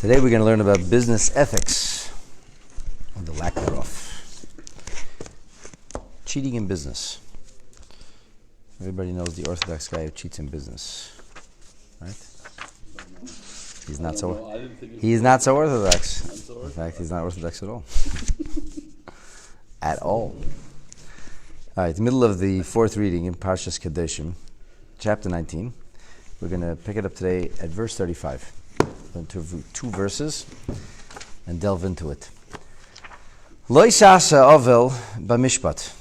Today we're going to learn about business ethics, or the lack thereof. Cheating in business. Everybody knows the Orthodox guy who cheats in business, right? He's not so Orthodox. In fact, he's not Orthodox at all. At all. All right, the middle of the fourth reading in Parshas Kedoshim, chapter 19. We're going to pick it up today at verse 35. Into two verses and delve into it. Lo yisasa ovel b'mishpat.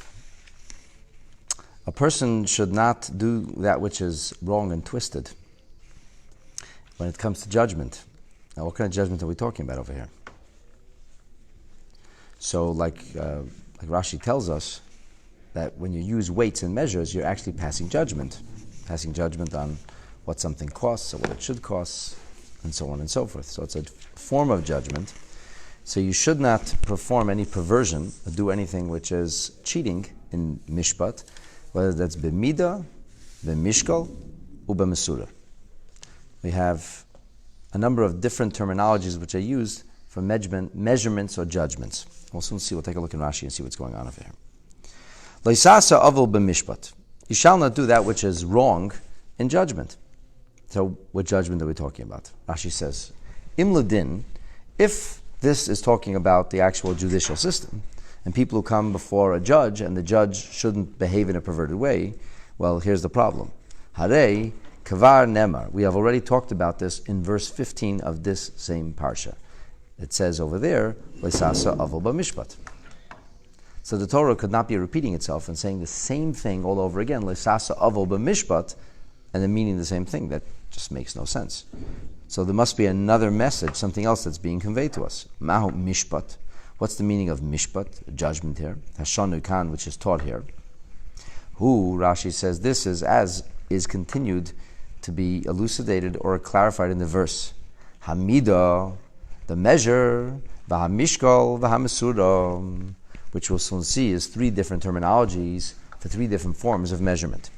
A person should not do that which is wrong and twisted when it comes to judgment. Now, what kind of judgment are we talking about over here? So, like Rashi tells us, that when you use weights and measures, you're actually passing judgment on what something costs or what it should cost, and so on and so forth. So it's a form of judgment. So you should not perform any perversion or do anything which is cheating in mishpat, whether that's b'mida, b'mishkal, or b'mesura. We have a number of different terminologies which are used for measurements or judgments. We'll soon see. We'll take a look in Rashi and see what's going on over here. Lo yisasa avol b'mishpat. You shall not do that which is wrong in judgment. So what judgment are we talking about? Rashi says, Im ladin, if this is talking about the actual judicial system, and people who come before a judge, and the judge shouldn't behave in a perverted way, well, here's the problem. Harei kavar nemar. We have already talked about this in verse 15 of this same parsha. It says over there, L'sasa avol b'mishpat. So the Torah could not be repeating itself and saying the same thing all over again, L'sasa avol b'mishpat, and then meaning the same thing. That just makes no sense. So there must be another message, something else that's being conveyed to us. Mahu mishpat. What's the meaning of mishpat, judgment here? Hashanu kan, which is taught here. Who, Rashi says, this is as is continued to be elucidated or clarified in the verse. Hamida, the measure, v'hamishkal, v'hamesura, which we'll soon see is three different terminologies for three different forms of measurement.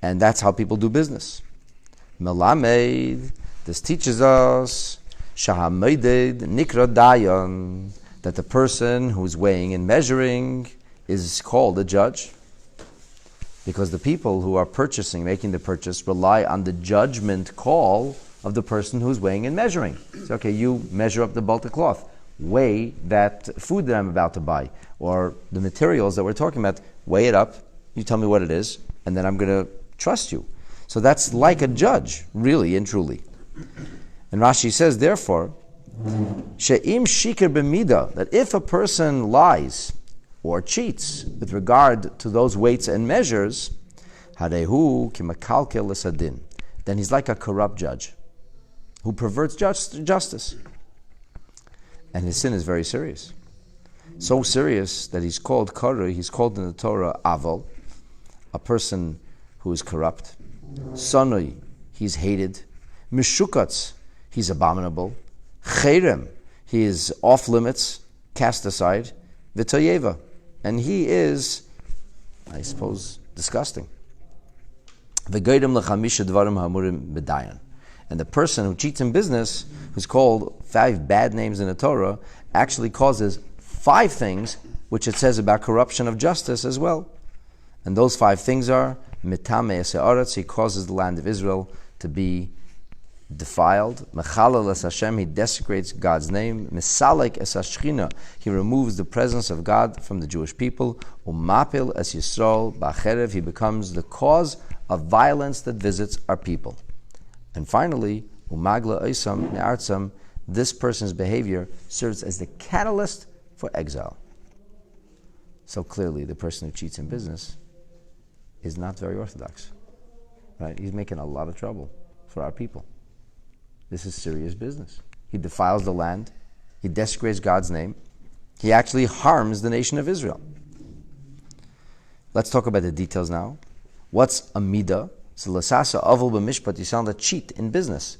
And that's how people do business. Melamed, this teaches us, shahameided nikra dayan, that the person who's weighing and measuring is called a judge. Because the people who are making the purchase, rely on the judgment call of the person who's weighing and measuring. So, okay, you measure up the bulk of cloth, weigh that food that I'm about to buy, or the materials that we're talking about, weigh it up, you tell me what it is, and then I'm going to trust you. So that's like a judge, really and truly. And Rashi says, therefore, she'im shikir b'mida, that if a person lies or cheats with regard to those weights and measures, harehu kimakalkel l'sadin, then he's like a corrupt judge who perverts justice. And his sin is very serious. So serious that he's called in the Torah aval, a person who is corrupt. Sanoi, he's hated. Mishukatz, he's abominable. Cherem, he is off limits, cast aside. V'toyeva, and he is, I suppose, disgusting. V'goydem l'chamisha dvarim hamurim b'dayan. And the person who cheats in business, who's called 5 bad names in the Torah, actually causes 5 things which it says about corruption of justice as well. And those 5 things are Mitame Ese'aretz, he causes the land of Israel to be defiled. Mechalel es Hashem, he desecrates God's name. Misalek es Hashchina, he removes the presence of God from the Jewish people. Umapil es Yisrael ba'cherev, he becomes the cause of violence that visits our people. And finally, Umagla Eisam me'artzam, this person's behavior serves as the catalyst for exile. So clearly, the person who cheats in business is not very orthodox, right? He's making a lot of trouble for our people. This is serious business. He defiles the land. He desecrates God's name. He actually harms the nation of Israel. Let's talk about the details now. What's a midah? So l'sasa avol b'mishpat, you sound a cheat in business.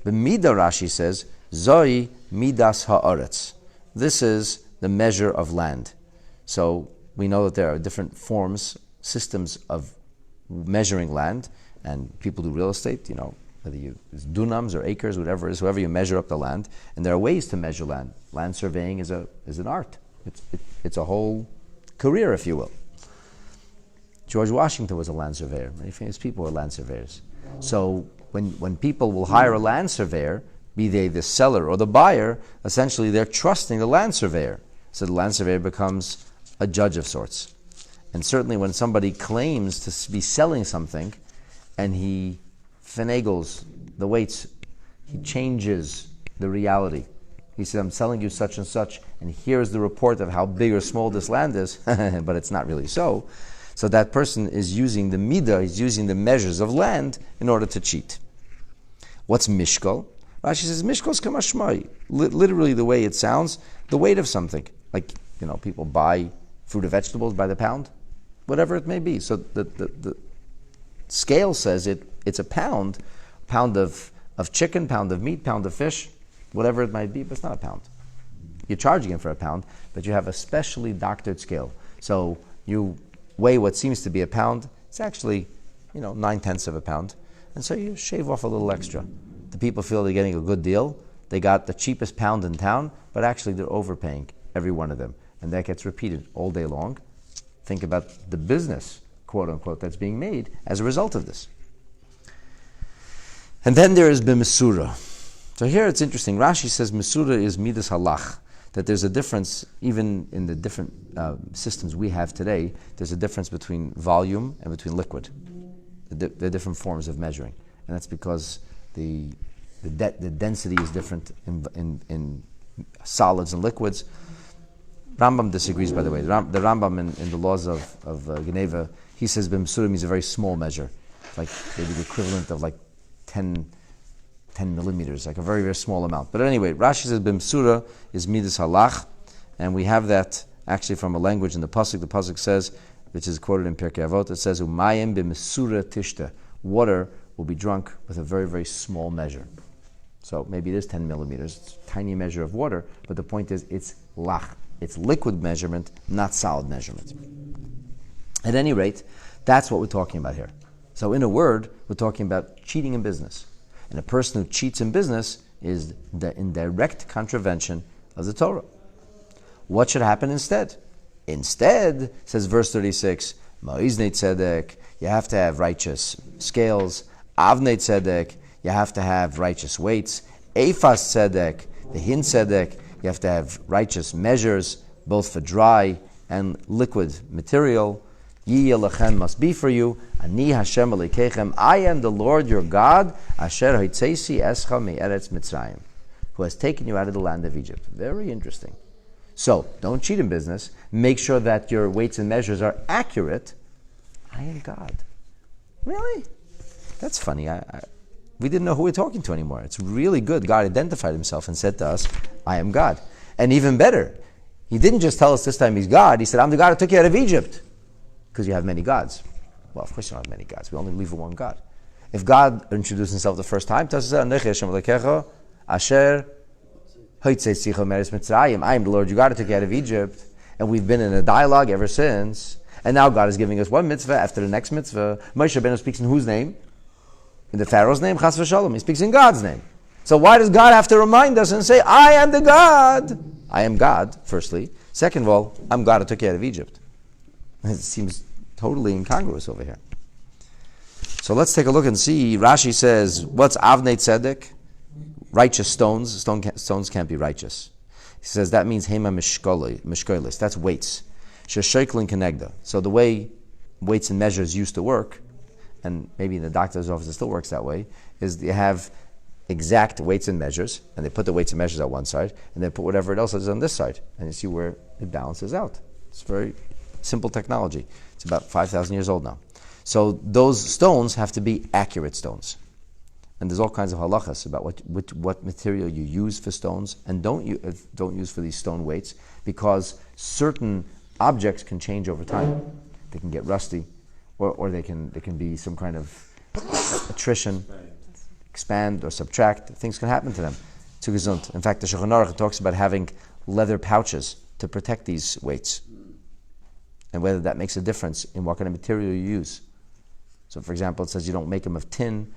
B'midah, Rashi says, zoi midas ha'aretz. This is the measure of land. So we know that there are different systems of measuring land, and people do real estate, whether it's dunams or acres, whatever it is, however you measure up the land. And there are ways to measure land. Land surveying is an art. It's a whole career, if you will. George Washington was a land surveyor. Many famous people were land surveyors. So when people will hire a land surveyor, be they the seller or the buyer, essentially they're trusting the land surveyor. So the land surveyor becomes a judge of sorts. And certainly when somebody claims to be selling something and he finagles the weights, he changes the reality. He said, I'm selling you such and such, and here's the report of how big or small this land is, but it's not really so. So that person is using the midah, he's using the measures of land in order to cheat. What's mishkal? Rashi says, mishkal's kamashmai. Literally the way it sounds, the weight of something. Like, people buy fruit or vegetables by the pound, whatever it may be. So the scale says it's a pound of chicken, pound of meat, pound of fish, whatever it might be, but it's not a pound. You're charging it for a pound, but you have a specially doctored scale. So you weigh what seems to be a pound, it's actually, 9/10 of a pound. And so you shave off a little extra. The people feel they're getting a good deal. They got the cheapest pound in town, but actually they're overpaying, every one of them. And that gets repeated all day long. Think about the business, quote unquote, that's being made as a result of this. And then there is b'mesura. So here it's interesting. Rashi says mesura is midas halach. That there's a difference, even in the different systems we have today, there's a difference between volume and between liquid. There are different forms of measuring. And that's because the density is different in solids and liquids. Rambam disagrees, by the way. The Rambam in the laws of Geneva, he says b'mesura means a very small measure, like maybe the equivalent of like 10 millimeters, like a very, very small amount. But anyway, Rashi says b'mesura is midas halach, and we have that actually from a language in the pasuk. The pasuk says, which is quoted in Pirkei Avot, it says umayim b'mesura tishta. Water will be drunk with a very, very small measure. So maybe it is 10 millimeters. It's a tiny measure of water, but the point is it's lach. It's liquid measurement, not solid measurement. At any rate, that's what we're talking about here. So in a word, we're talking about cheating in business. And a person who cheats in business is in direct contravention of the Torah. What should happen instead? Instead, says verse 36, Ma'iznei tzedek, you have to have righteous scales. Avnei tzedek, you have to have righteous weights. Ephas tzedek, the hin tzedek, you have to have righteous measures, both for dry and liquid material. Yi yelachem must be for you. Ani Hashem Elikechem, I am the Lord your God, Asher Hitzesi Escha Me'eretz Mitzrayim, who has taken you out of the land of Egypt. Very interesting. So, don't cheat in business. Make sure that your weights and measures are accurate. I am God. Really? That's funny. We didn't know who we're talking to anymore. It's really good. God identified himself and said to us, I am God. And even better, he didn't just tell us this time he's God. He said, I'm the God who took you out of Egypt. Because you have many gods. Well, of course you don't have many gods. We only believe in one God. If God introduced himself the first time, I am the Lord your God who took you out of Egypt. And we've been in a dialogue ever since. And now God is giving us one mitzvah after the next mitzvah. Moshe Rabbeinu speaks in whose name? In the Pharaoh's name, Chas v'shalom. He speaks in God's name. So why does God have to remind us and say, I am the God? I am God, firstly. Second of all, I'm God who took you out of Egypt. It seems totally incongruous over here. So let's take a look and see. Rashi says, what's Avnei Tzedek? Righteous stones. Stones can't be righteous. He says that means Hema Mishkolis. That's weights. Shesheklin Kenegda. So the way weights and measures used to work, and maybe in the doctor's office it still works that way, is you have exact weights and measures, and they put the weights and measures on one side, and they put whatever else is on this side, and you see where it balances out. It's very simple technology. It's about 5,000 years old now. So those stones have to be accurate stones. And there's all kinds of halachas about what material you use for stones and don't use for these stone weights, because certain objects can change over time. They can get rusty, or they can be some kind of attrition, expand or subtract. Things can happen to them. Zu gesund. In fact, the Shulchan Aruch talks about having leather pouches to protect these weights, and whether that makes a difference in what kind of material you use. So, for example, it says you don't make them of tin,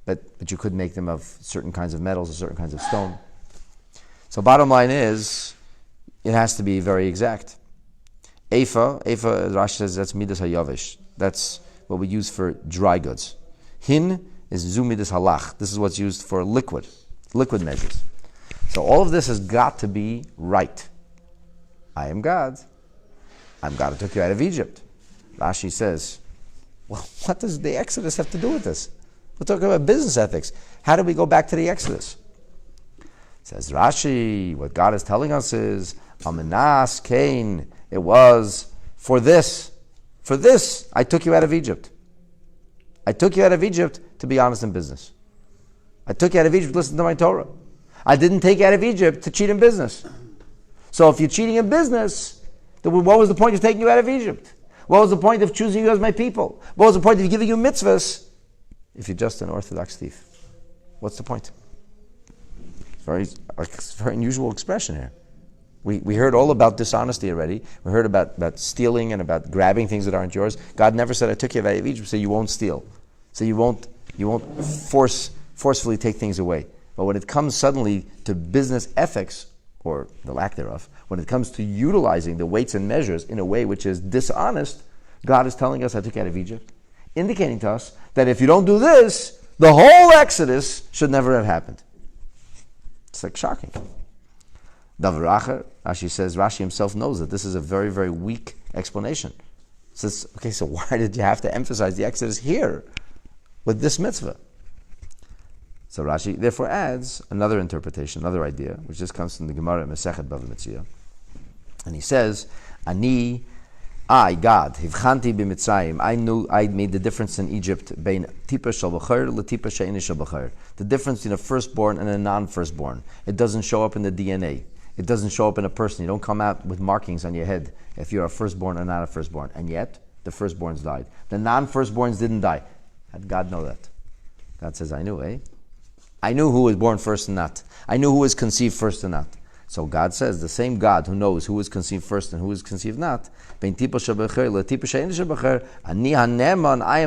but you could make them of certain kinds of metals or certain kinds of stone. So bottom line is, it has to be very exact. Efa, Rashi says that's midas hayavish. That's what we use for dry goods. Hin is zu midas halach. This is what's used for liquid measures. So all of this has got to be right. I am God. I'm God who took you out of Egypt. Rashi says, well, what does the Exodus have to do with this? We're talking about business ethics. How do we go back to the Exodus? Says Rashi, what God is telling us is, Amanas, Cain, it was for this. For this, I took you out of Egypt. I took you out of Egypt to be honest in business. I took you out of Egypt to listen to my Torah. I didn't take you out of Egypt to cheat in business. So if you're cheating in business, then what was the point of taking you out of Egypt? What was the point of choosing you as my people? What was the point of giving you mitzvahs if you're just an Orthodox thief? What's the point? It's a very unusual expression here. We heard all about dishonesty already. We heard about stealing and about grabbing things that aren't yours. God never said, I took you out of Egypt, so you won't steal. So you won't forcefully take things away. But when it comes suddenly to business ethics, or the lack thereof, when it comes to utilizing the weights and measures in a way which is dishonest, God is telling us, I took you out of Egypt, indicating to us that if you don't do this, the whole Exodus should never have happened. It's like shocking. Davracher, Rashi says, Rashi himself knows that this is a very, very weak explanation. Says, okay, so why did you have to emphasize the Exodus here with this mitzvah? So Rashi therefore adds another interpretation, another idea, which just comes from the Gemara Masechet Bava Metzia. And he says, I, God, hivchanti b'Mitzrayim, I knew, I made the difference in Egypt, bein tipa shel b'char l'tipa she'eni shel b'char. The difference between a firstborn and a non-firstborn. It doesn't show up in the DNA. It doesn't show up in a person. You don't come out with markings on your head if you're a firstborn or not a firstborn. And yet, the firstborns died. The non-firstborns didn't die. How did God know that? God says, I knew, I knew who was born first and not. I knew who was conceived first and not. So God says, the same God who knows who was conceived first and who was conceived not, I am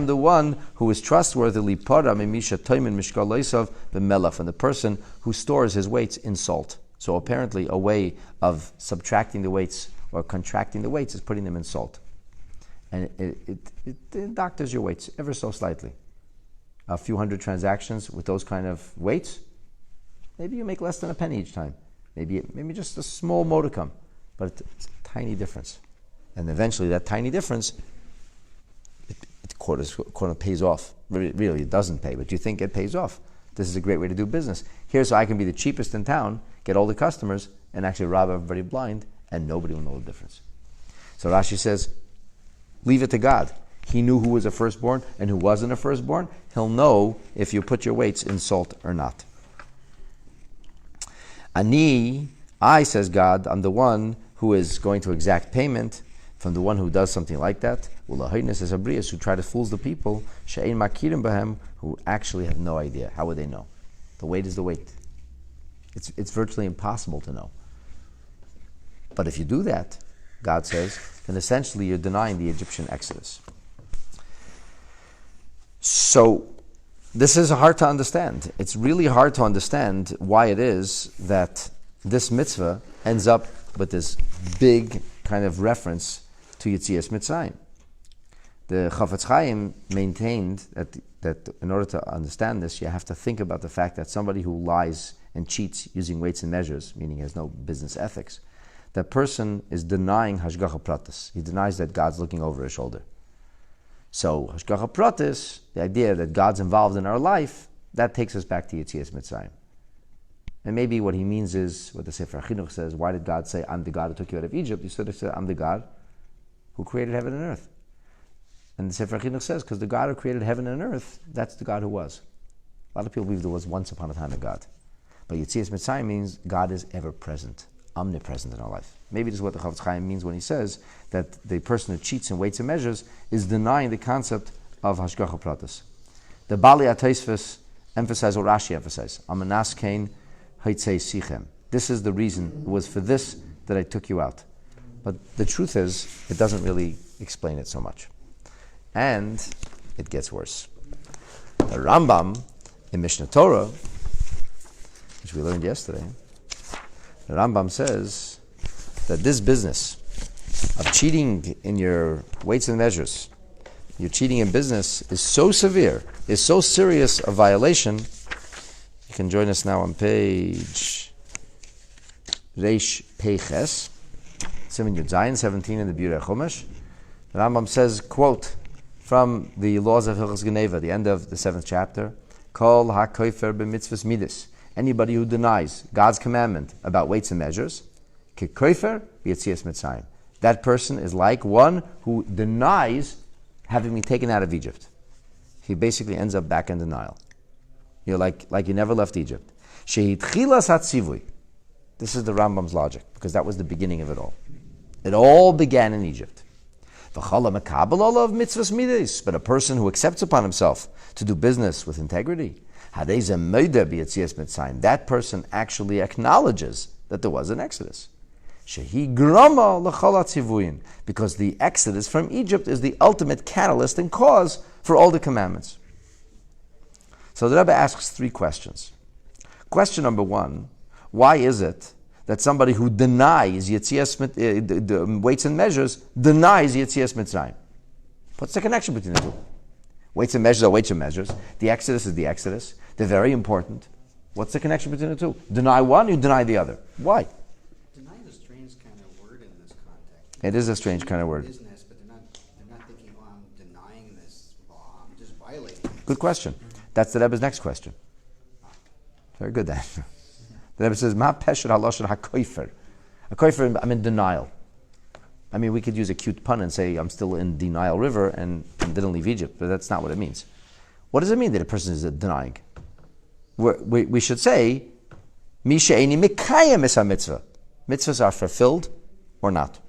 the one who is trustworthily from the person who stores his weights in salt. So apparently a way of subtracting the weights or contracting the weights is putting them in salt. And it doctors your weights ever so slightly. A few hundred transactions with those kind of weights, maybe you make less than a penny each time. Maybe just a small modicum, but it's a tiny difference. And eventually that tiny difference, it pays off. Really, it doesn't pay, but you think it pays off. This is a great way to do business. Here, so I can be the cheapest in town, get all the customers, and actually rob everybody blind, and nobody will know the difference. So Rashi says, leave it to God. He knew who was a firstborn and who wasn't a firstborn. He'll know if you put your weights in salt or not. I, says God, I'm the one who is going to exact payment from the one who does something like that. Who try to fool the people, who actually have no idea. How would they know? The weight is the weight. It's virtually impossible to know. But if you do that, God says, then essentially you're denying the Egyptian Exodus. So this is hard to understand. It's really hard to understand why it is that this mitzvah ends up with this big kind of reference to Yetzias Mitzrayim. The Chafetz Chaim maintained that in order to understand this, you have to think about the fact that somebody who lies and cheats using weights and measures, meaning he has no business ethics, that person is denying Hashgacha Pratis. He denies that God's looking over his shoulder. So Hashgacha Pratis, the idea that God's involved in our life, that takes us back to Yetzias Mitzrayim. And maybe what he means is, what the Sefer Chinuch says, why did God say, I'm the God who took you out of Egypt? He should have said, I'm the God who created heaven and earth. And the Sefer Chinuch says, because the God who created heaven and earth, that's the God who was. A lot of people believe there was once upon a time a God. But Yetzias Mitzrayim means God is ever present, omnipresent in our life. Maybe this is what the Chafetz Chaim means when he says that the person who cheats in weights and measures is denying the concept of Hashgacha Pratis. The Bali HaTosfos emphasize what Rashi emphasizes. Amanas Kain Haitzei Sichem. This is the reason. It was for this that I took you out. But the truth is, it doesn't really explain it so much. And it gets worse. The Rambam In Mishnah Torah, which we learned yesterday, the Rambam says that this business of cheating in your weights and measures, your cheating in business, is so severe, is so serious a violation. You can join us now on page Reish Peiches, Siman Yud Zayin 17 in the Biurei Chumash. The Rambam says, quote, from the laws of Hilchos Geneva, the end of the 7th chapter, Kol ha-kofer b'mitzvahs midis. Anybody who denies God's commandment about weights and measures, Kikofer b'yetzias Mitzrayim. That person is like one who denies having been taken out of Egypt. He basically ends up back in denial. You're like you never left Egypt. Shehitchilas hatzivui. This is the Rambam's logic, because that was the beginning of it all. It all began in Egypt. V'chala mekabel olav mitzvahs midis. But a person who accepts upon himself to do business with integrity, that person actually acknowledges that there was an exodus. Because the exodus from Egypt is the ultimate catalyst and cause for all the commandments. So the Rebbe asks 3 questions. Question number 1, why is it that somebody who denies Yetzias weights and measures denies Yetzias Mitzrayim? What's the connection between the two? Weights and measures are weights and measures. The exodus is the exodus. They're very important. What's the connection between the two? Deny one, you deny the other. Why? Deny is a strange kind of word in this context. It is a strange kind of word. Business, but they're not thinking, oh, I'm denying this law. I'm just violating it. Good question. That's the Rebbe's next question. Very good then. The Rebbe says, Ma pesher haloshen hakoifer. A koifer, I'm in denial. I mean, we could use a cute pun and say, I'm still in DeNile River and didn't leave Egypt, but that's not what it means. What does it mean that a person is denying? We should say, Mi she'eni mekayem es ha-mitzvah. Mitzvahs are fulfilled or not.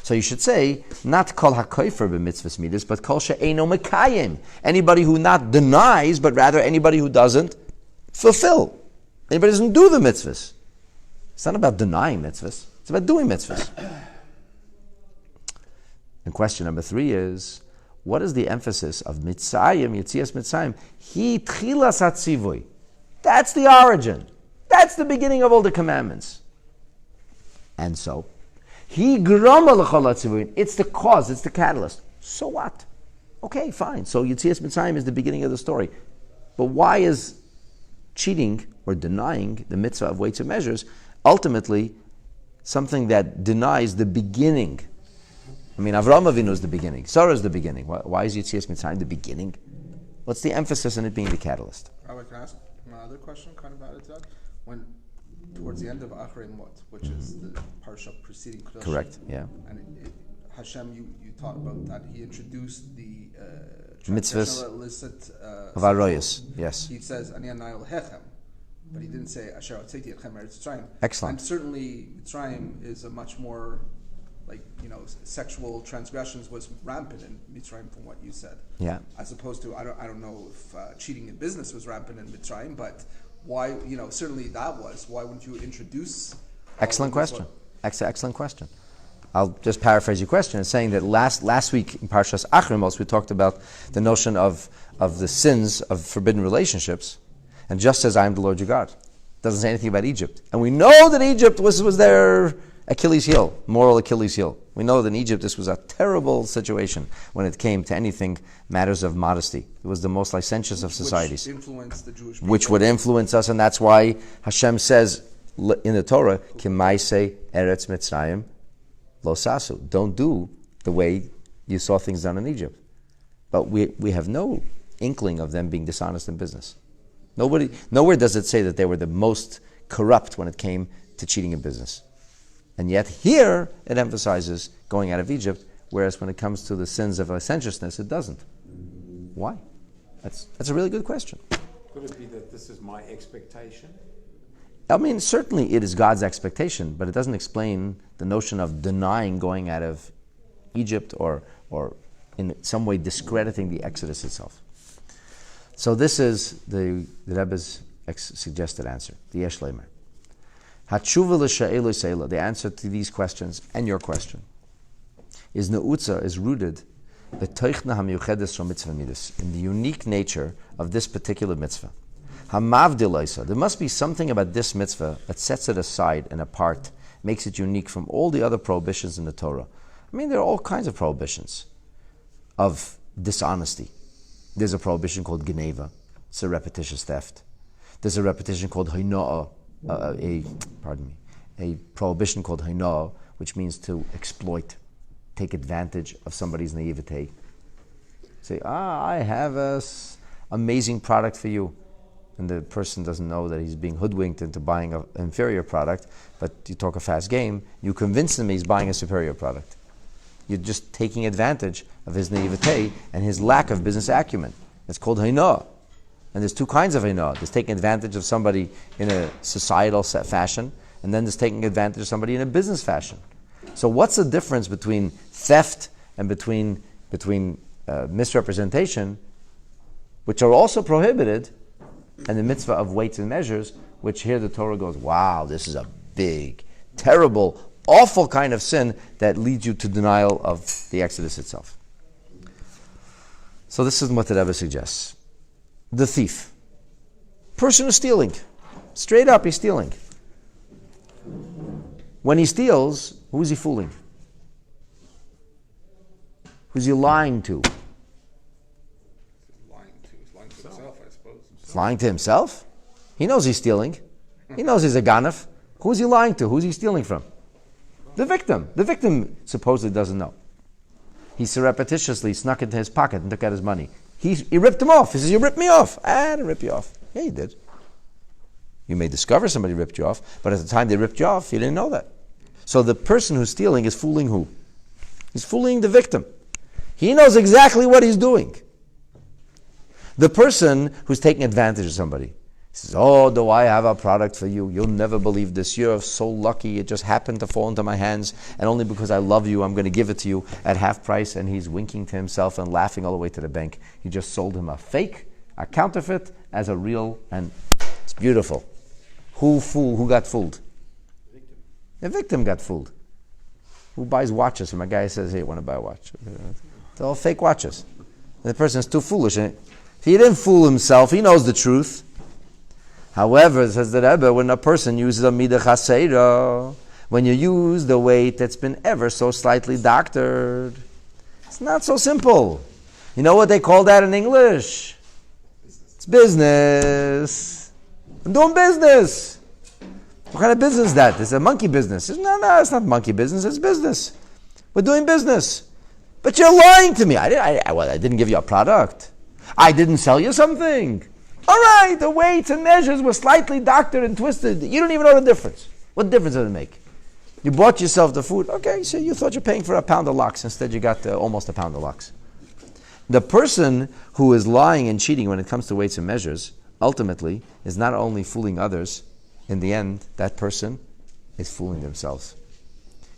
So you should say, not kol ha-koifer b'mitzvahs midas, but kol she'eno mekayem. Anybody who not denies, but rather anybody who doesn't fulfill. Anybody who doesn't do the mitzvahs. It's not about denying mitzvahs. It's about doing mitzvahs. And question number 3 is, what is the emphasis of Mitzrayim, Yetzias Mitzrayim? Hi tchilas hatzivui. That's the origin. That's the beginning of all the commandments. And so, Hi grama l'chol hatzivui. It's the cause, it's the catalyst. So what? Okay, fine. So Yetzias Mitzrayim is the beginning of the story. But why is cheating or denying the mitzvah of weights and measures ultimately something that denies the beginning? I mean, Avraham Avinu is the beginning. Sarah is the beginning. Why is Yetzias Mitzrayim the beginning? What's the emphasis in it being the catalyst? Rabbi, can I ask another question kind of added to that? When, towards the end of Achrei Mot, which is the parsha preceding Kedoshim. Correct, yeah. And Hashem, you taught about that. He introduced the mitzvahs illicit of Aroyas, yes. He says, Ani anai lehechem. But he didn't say, Asher Otzeti etchem eretz Mitzrayim. Excellent. And certainly, Mitzrayim is a much more, sexual transgressions was rampant in Mitzrayim from what you said. Yeah. As opposed to, I don't know if cheating in business was rampant in Mitzrayim, but why, certainly that was. Why wouldn't you introduce? Excellent question. Excellent question. I'll just paraphrase your question. It's saying that last week in Parshas Achrei Mot, we talked about the notion of the sins of forbidden relationships, and just says, I am the Lord your God. Doesn't say anything about Egypt. And we know that Egypt was their Achilles heel, moral Achilles heel. We know that in Egypt this was a terrible situation when it came to anything matters of modesty. It was the most licentious of societies. Which influenced the Jewish people. Which would influence us, and that's why Hashem says in the Torah, Kimaise Eretz Mitzrayim Lo Sasu. Don't do the way you saw things done in Egypt. But we have no inkling of them being dishonest in business. Nowhere does it say that they were the most corrupt when it came to cheating in business. And yet here it emphasizes going out of Egypt, whereas when it comes to the sins of licentiousness, it doesn't. Why? That's a really good question. Could it be that this is my expectation? I mean, certainly it is God's expectation, but it doesn't explain the notion of denying going out of Egypt or in some way discrediting the Exodus itself. So this is the Rebbe's suggested answer, the Yesh Leimer. Hatshuva l'sha'elu seila, the answer to these questions and your question, is ne'utza, is rooted b'toichna ha'miyuchedes shel mitzvah midas, in the unique nature of this particular mitzvah. Hamavdilaisa. There must be something about this mitzvah that sets it aside and apart, makes it unique from all the other prohibitions in the Torah. I mean, there are all kinds of prohibitions of dishonesty. There's a prohibition called geneva. It's a repetitious theft. There's a repetition called haina'ah, a prohibition called haina'ah, which means to exploit, take advantage of somebody's naivete. Say, I have an amazing product for you. And the person doesn't know that he's being hoodwinked into buying an inferior product, but you talk a fast game, you convince him he's buying a superior product. You're just taking advantage of his naivete and his lack of business acumen. It's called haina'ah. And there's two kinds of haina'ah. There's taking advantage of somebody in a societal fashion, and then there's taking advantage of somebody in a business fashion. So what's the difference between theft and between misrepresentation, which are also prohibited, and the mitzvah of weights and measures, which here the Torah goes, wow, this is a big, terrible, awful kind of sin that leads you to denial of the Exodus itself. So this is what the Rebbe suggests. The thief. Person who's stealing. Straight up, he's stealing. When he steals, who's he fooling? Who's he lying to? He's lying to himself? He knows he's stealing. He knows he's a ganef. Who's he lying to? Who's he stealing from? The victim. The victim supposedly doesn't know. He surreptitiously snuck into his pocket and took out his money. He ripped him off. He says, you ripped me off. I didn't rip you off. Yeah, you did. You may discover somebody ripped you off, but at the time they ripped you off, you didn't know that. So the person who's stealing is fooling who? He's fooling the victim. He knows exactly what he's doing. The person who's taking advantage of somebody says, oh, do I have a product for you? You'll never believe this. You're so lucky. It just happened to fall into my hands, and only because I love you, I'm going to give it to you at half price. And he's winking to himself and laughing all the way to the bank. He just sold him a fake, a counterfeit, as a real, and it's beautiful. Who got fooled? The victim got fooled. Who buys watches from a guy who says, hey, I want to buy a watch? They're all fake watches. And the person's too foolish. He didn't fool himself. He knows the truth. However, says the Rebbe, when a person uses a midah chaseira, when you use the weight that's been ever so slightly doctored, it's not so simple. You know what they call that in English? It's business. I'm doing business. What kind of business is that? It's a monkey business. No, it's not monkey business. It's business. We're doing business. But you're lying to me. I didn't give you a product. I didn't sell you something. All right, the weights and measures were slightly doctored and twisted. You don't even know the difference. What difference does it make? You bought yourself the food. Okay, so you thought you're paying for a pound of lox. Instead, you got almost a pound of lox. The person who is lying and cheating when it comes to weights and measures, ultimately, is not only fooling others. In the end, that person is fooling themselves.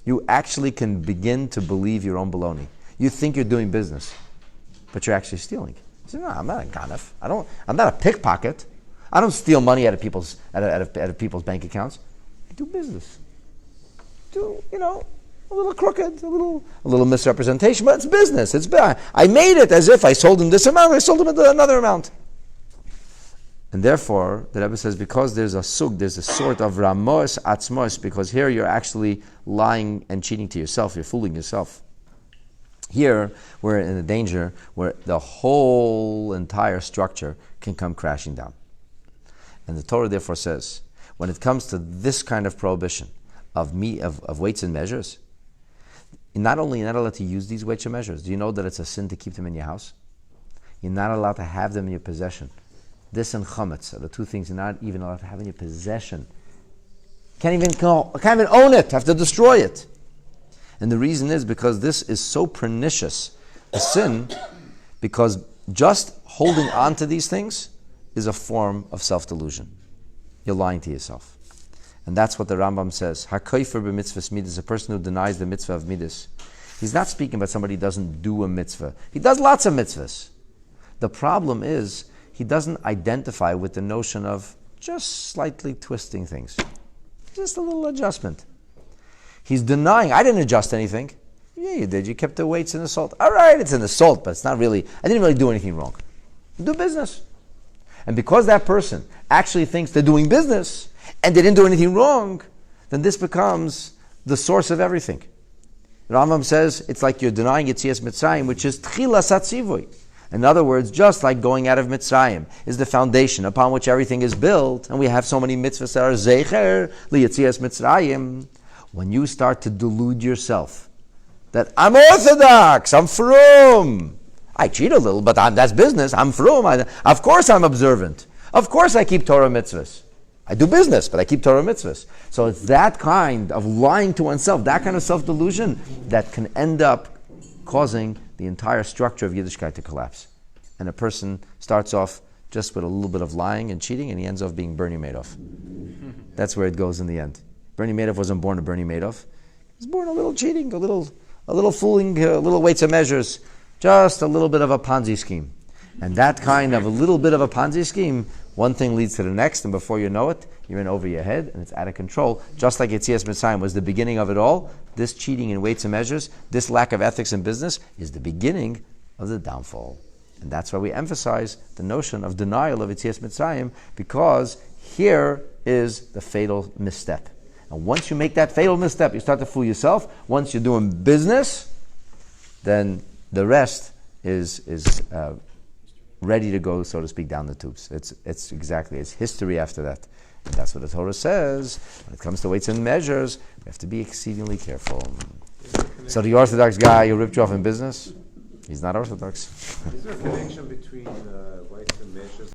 You actually can begin to believe your own baloney. You think you're doing business, but you're actually stealing. You say, no, I'm not a ganef. I'm not a pickpocket. I don't steal money out of people's bank accounts. I do business. A little crooked, a little misrepresentation, but it's business. I made it as if I sold him this amount, I sold him another amount. And therefore, the Rebbe says, because there's a sort of ramos atzmos, because here you're actually lying and cheating to yourself, you're fooling yourself. Here, we're in a danger where the whole entire structure can come crashing down. And the Torah therefore says, when it comes to this kind of prohibition of weights and measures, not only you're not allowed to use these weights and measures, do you know that it's a sin to keep them in your house? You're not allowed to have them in your possession. This and chametz are the two things you're not even allowed to have in your possession. Can't even own it, have to destroy it. And the reason is because this is so pernicious a sin, because just holding on to these things is a form of self-delusion. You're lying to yourself. And that's what the Rambam says. HaKofer b'mitzvahs midas, a person who denies the mitzvah of midas. He's not speaking about somebody who doesn't do a mitzvah. He does lots of mitzvahs. The problem is, he doesn't identify with the notion of just slightly twisting things. Just a little adjustment. He's denying, I didn't adjust anything. Yeah, you did. You kept the weights in the salt. All right, it's in the salt, but it's not really, I didn't really do anything wrong. Do business. And because that person actually thinks they're doing business and they didn't do anything wrong, then this becomes the source of everything. The Rambam says it's like you're denying Yetzias Mitzrayim, which is Tchilas HaTzivoy. In other words, just like going out of Mitzrayim is the foundation upon which everything is built, and we have so many mitzvahs that are Zecher Liyetzias Mitzrayim, when you start to delude yourself that I'm Orthodox, I'm frum, I cheat a little, but that's business, I'm frum, of course I'm observant, of course I keep Torah mitzvahs. I do business, but I keep Torah mitzvahs. So it's that kind of lying to oneself, that kind of self-delusion, that can end up causing the entire structure of Yiddishkeit to collapse. And a person starts off just with a little bit of lying and cheating, and he ends up being Bernie Madoff. That's where it goes in the end. Bernie Madoff wasn't born a Bernie Madoff. He was born a little cheating, a little fooling, a little weights and measures, just a little bit of a Ponzi scheme. And that kind of a little bit of a Ponzi scheme, one thing leads to the next, and before you know it, you're in over your head, and it's out of control. Just like Yetzias Mitzrayim was the beginning of it all, this cheating in weights and measures, this lack of ethics in business, is the beginning of the downfall. And that's why we emphasize the notion of denial of Yetzias Mitzrayim, because here is the fatal misstep. And once you make that fatal misstep, you start to fool yourself. Once you're doing business, then the rest is ready to go, so to speak, down the tubes. It's history after that. And that's what the Torah says. When it comes to weights and measures, we have to be exceedingly careful. So the Orthodox guy who ripped you off in business, he's not Orthodox. Is there a connection between weights and measures